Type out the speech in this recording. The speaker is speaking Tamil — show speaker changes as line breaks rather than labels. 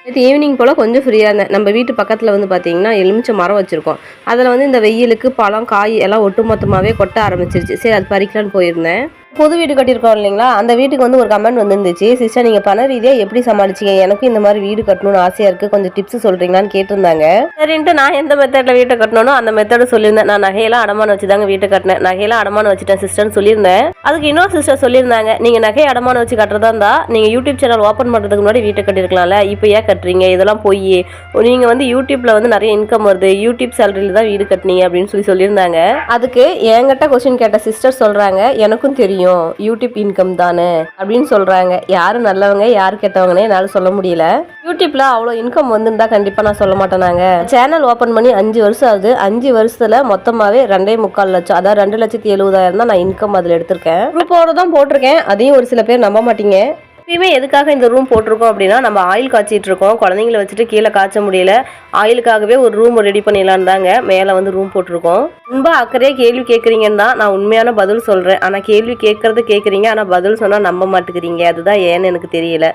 நேற்று ஈவினிங் போல் கொஞ்சம் ஃப்ரீயாக இருந்தேன். நம்ம வீட்டு பக்கத்தில் வந்து பார்த்திங்கன்னா எலுமிச்சை மரம் வச்சுருக்கோம். அதில் வந்து இந்த வெயிலுக்கு பழம் காய் எல்லாம் ஒட்டுமொத்தமாகவே கொட்ட ஆரம்பிச்சிருச்சு. சரி அது பறிக்கலான்னு போயிருந்தேன். புது வீடு கட்டியிருக்கோம் இல்லைங்களா, அந்த வீட்டுக்கு வந்து ஒரு கமெண்ட் வந்துருந்துச்சு. சிஸ்டர் நீங்கள் பண ரீதியாக எப்படி சமாளிச்சிங்க, எனக்கும் இந்த மாதிரி வீடு கட்டணும்னு ஆசையாக இருக்குது, கொஞ்சம் டிப்ஸ் சொல்கிறீங்களான்னு கேட்டிருந்தாங்க. சரின்ட்டு நான் எந்த மெத்தடில் வீட்டை கட்டணும் அந்த மெத்தடு சொல்லியிருந்தேன். நான் நகையெல்லாம் அடமானம் வச்சு தாங்க வீட்டை கட்டினேன், நகையெல்லாம் அடமானம் வச்சுட்டேன் சிஸ்டர்னு சொல்லியிருந்தேன். அதுக்கு இன்னொரு சிஸ்டர் சொல்லியிருந்தாங்க, நீங்கள் நகையை அடமானம் வச்சு கட்டுறதா இருந்தால் நீங்கள் யூடியூப் சேனல் ஓப்பன் பண்ணுறதுக்கு முன்னாடி வீட்டை கட்டியிருக்கலாம்ல, இப்போ ஏன் கட்டுறீங்க, இதெல்லாம் போய் நீங்கள் வந்து யூடியூப்பில் வந்து நிறைய இன்கம் வருது, யூடியூப் சேலரியில் தான் வீடு கட்டினீங்க அப்படின்னு சொல்லியிருந்தாங்க. அதுக்கு என்கிட்ட கொஸ்டின் கேட்ட சிஸ்டர் சொல்கிறாங்க, எனக்கும் தெரியும் யூடியூப் இன்கம் தானே அப்படின்னு சொல்றாங்க. யாரு நல்லவங்க யாரு கெட்டவங்கன்னு என்னால சொல்ல முடியல. யூடியூப்ல அவ்வளோ இன்கம் வந்துருந்தா கண்டிப்பா நான் சொல்ல மாட்டேனாங்க. சேனல் ஓபன் பண்ணி 5 வருஷம் ஆகுது. 5 வருஷத்துல மொத்தமாவே 2.25 லட்சம், அதாவது 2,70,000 தான் நான் இன்கம் அதுல எடுத்திருக்கேன். குரூப்போட தான் போட்டிருக்கேன். அதையும் ஒரு சில பேர் நம்ப மாட்டீங்க. எப்பயுமே எதுக்காக இந்த ரூம் போட்டிருக்கோம் அப்படின்னா, நம்ம ஆயில் காய்ச்சிட்டு இருக்கோம், குழந்தைங்களை வச்சுட்டு கீழே காய்ச்ச முடியல, ஆயிலுக்காகவே ஒரு ரூம் ரெடி பண்ணிடலான்னு தாங்க மேலே வந்து ரூம் போட்டிருக்கோம். ரொம்ப அக்கறையாக கேள்வி கேட்குறீங்கன்னு தான் நான் உண்மையான பதில் சொல்கிறேன். ஆனால் கேள்வி கேட்குறீங்க, ஆனால் பதில் சொன்னால் நம்ப மாட்டேங்கிறீங்க. அதுதான் ஏன்னு எனக்கு தெரியல.